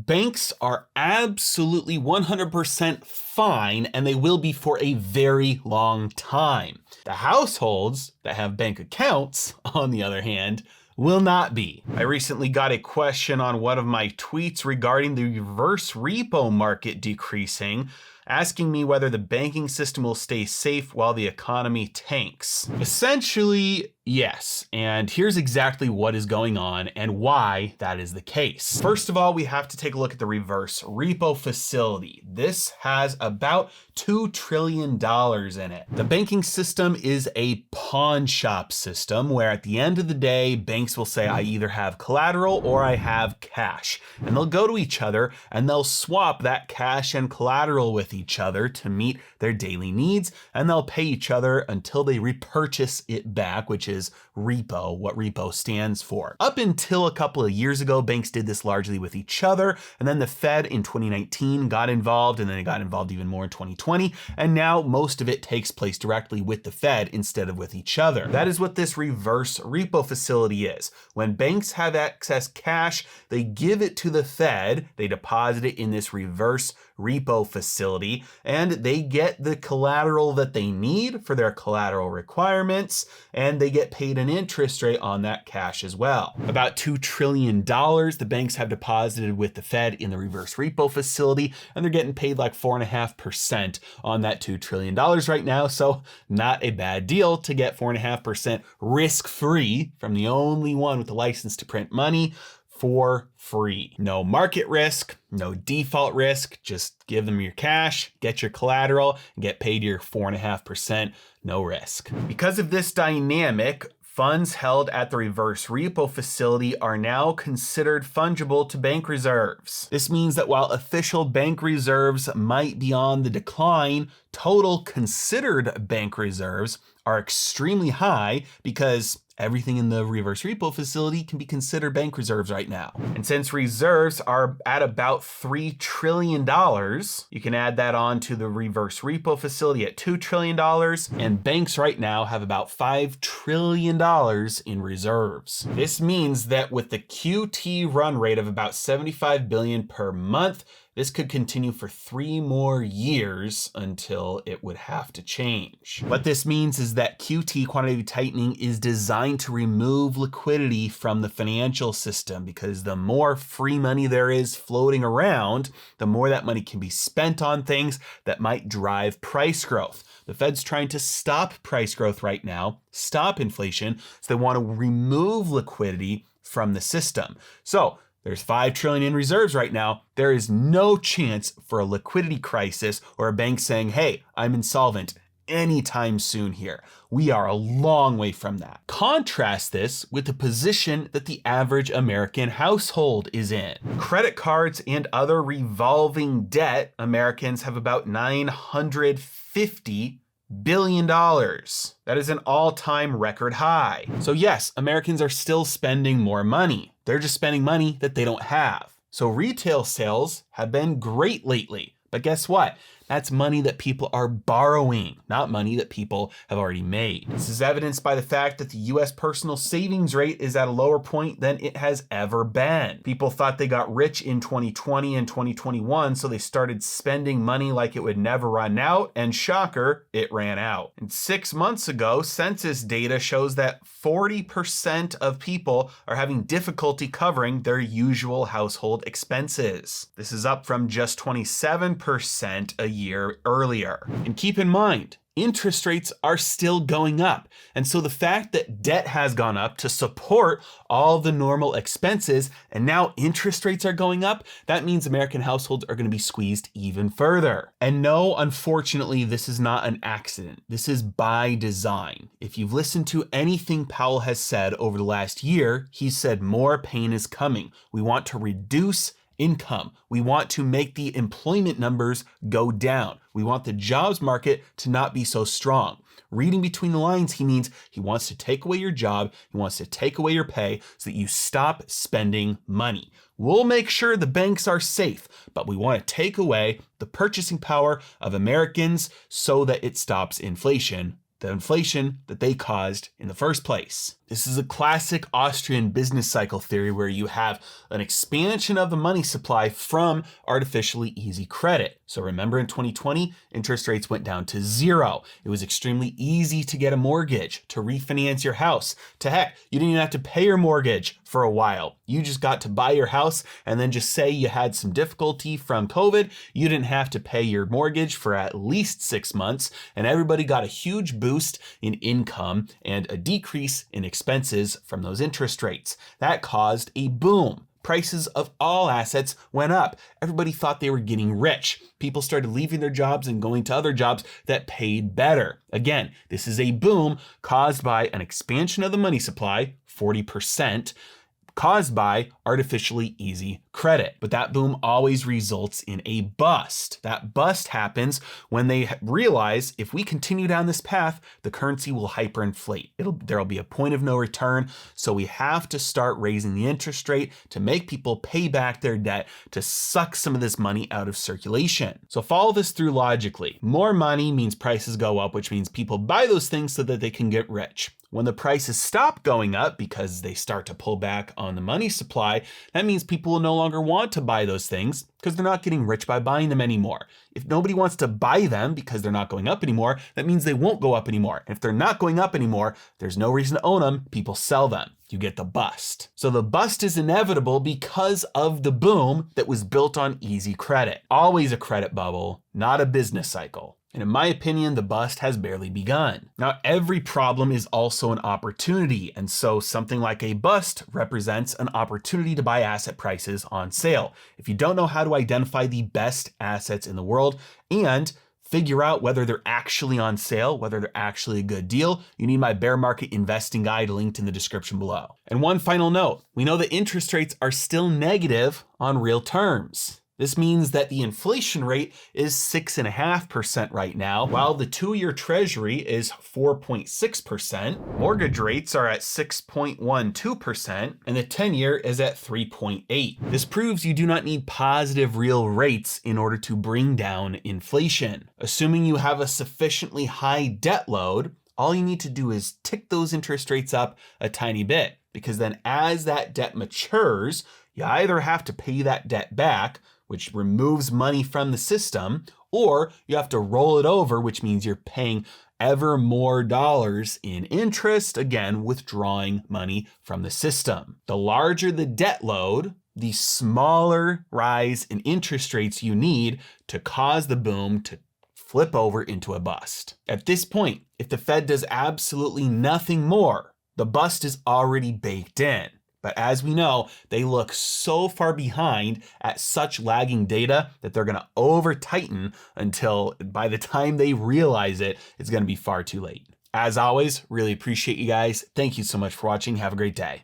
Banks are absolutely 100% fine, and they will be for a very long time. The households that have bank accounts, on the other hand, will not be. I recently got a question on one of my tweets regarding the reverse repo market decreasing, asking me whether the banking system will stay safe while the economy tanks. Essentially, yes. And here's exactly what is going on and why that is the case. First of all, we have to take a look at the reverse repo facility. This has about $2 trillion in it. The banking system is a pawn shop system where at the end of the day, banks will say, I either have collateral or I have cash. And they'll go to each other and they'll swap that cash and collateral with each other to meet their daily needs. And they'll pay each other until they repurchase it back, which is repo, what repo stands for. Up until a couple of years ago, banks did this largely with each other. And then the Fed in 2019 got involved, and then it got involved even more in 2020. And now most of it takes place directly with the Fed instead of with each other. That is what this reverse repo facility is. When banks have excess cash, they give it to the Fed, they deposit it in this reverse repo facility, and they get the collateral that they need for their collateral requirements, and they get paid an interest rate on that cash as well. About $2 trillion the banks have deposited with the Fed in the reverse repo facility, and they're getting paid like 4.5% on that $2 trillion right now, so not a bad deal to get 4.5% risk-free from the only one with the license to print money for free. No market risk, no default risk, just give them your cash, get your collateral, and get paid your 4.5%, no risk. Because of this dynamic, funds held at the reverse repo facility are now considered fungible to bank reserves. This means that while official bank reserves might be on the decline, total considered bank reserves are extremely high because everything in the reverse repo facility can be considered bank reserves right now. And since reserves are at about $3 trillion, you can add that on to the reverse repo facility at $2 trillion, and banks right now have about $5 trillion in reserves. This means that with the QT run rate of about $75 billion per month, this could continue for 3 more years until it would have to change. What this means is that QT, quantitative tightening, is designed to remove liquidity from the financial system, because the more free money there is floating around, the more that money can be spent on things that might drive price growth. The Fed's trying to stop price growth right now, stop inflation, so they want to remove liquidity from the system. So there's $5 trillion in reserves right now. There is no chance for a liquidity crisis or a bank saying, hey, I'm insolvent anytime soon here. We are a long way from that. Contrast this with the position that the average American household is in. Credit cards and other revolving debt, Americans have about $950 billion. That is an all-time record high. So yes, Americans are still spending more money. They're just spending money that they don't have. So retail sales have been great lately. But guess what? That's money that people are borrowing, not money that people have already made. This is evidenced by the fact that the US personal savings rate is at a lower point than it has ever been. People thought they got rich in 2020 and 2021, so they started spending money like it would never run out, and shocker, it ran out. And 6 months ago, census data shows that 40% of people are having difficulty covering their usual household expenses. This is up from just 27% a year earlier. And keep in mind, interest rates are still going up. And so the fact that debt has gone up to support all the normal expenses, and now interest rates are going up, that means American households are going to be squeezed even further. And no, unfortunately, this is not an accident. This is by design. If you've listened to anything Powell has said over the last year, he's said more pain is coming. We want to reduce income. We want to make the employment numbers go down. We want the jobs market to not be so strong. Reading between the lines, he means he wants to take away your job, he wants to take away your pay so that you stop spending money. We'll make sure the banks are safe, but we want to take away the purchasing power of Americans so that it stops inflation, the inflation that they caused in the first place. This is a classic Austrian business cycle theory where you have an expansion of the money supply from artificially easy credit. So remember in 2020, interest rates went down to 0. It was extremely easy to get a mortgage, to refinance your house. To heck, you didn't even have to pay your mortgage for a while. You just got to buy your house and then just say you had some difficulty from COVID. You didn't have to pay your mortgage for at least 6 months, and everybody got a huge boost in income and a decrease in expenses from those interest rates. That caused a boom. Prices of all assets went up. Everybody thought they were getting rich. People started leaving their jobs and going to other jobs that paid better. Again, this is a boom caused by an expansion of the money supply, 40%, caused by artificially easy credit. But that boom always results in a bust. That bust happens when they realize if we continue down this path, the currency will hyperinflate. There'll be a point of no return. So we have to start raising the interest rate to make people pay back their debt, to suck some of this money out of circulation. So follow this through logically. More money means prices go up, which means people buy those things so that they can get rich. When the prices stop going up because they start to pull back on the money supply, that means people will no longer want to buy those things because they're not getting rich by buying them anymore. If nobody wants to buy them because they're not going up anymore, that means they won't go up anymore. If they're not going up anymore, there's no reason to own them. People sell them. You get the bust. So the bust is inevitable because of the boom that was built on easy credit. Always a credit bubble, not a business cycle. And in my opinion, the bust has barely begun. Now, every problem is also an opportunity. And so something like a bust represents an opportunity to buy asset prices on sale. If you don't know how to identify the best assets in the world and figure out whether they're actually on sale, whether they're actually a good deal, you need my bear market investing guide linked in the description below. And one final note, we know that interest rates are still negative on real terms. This means that the inflation rate is 6.5% right now, while the 2-year treasury is 4.6%, mortgage rates are at 6.12%, and the 10-year is at 3.8%. This proves you do not need positive real rates in order to bring down inflation. Assuming you have a sufficiently high debt load, all you need to do is tick those interest rates up a tiny bit, because then as that debt matures, you either have to pay that debt back, which removes money from the system, or you have to roll it over, which means you're paying ever more dollars in interest, again, withdrawing money from the system. The larger the debt load, the smaller rise in interest rates you need to cause the boom to flip over into a bust. At this point, if the Fed does absolutely nothing more, the bust is already baked in. But as we know, they look so far behind at such lagging data that they're going to over tighten until by the time they realize it, it's going to be far too late. As always, really appreciate you guys. Thank you so much for watching. Have a great day.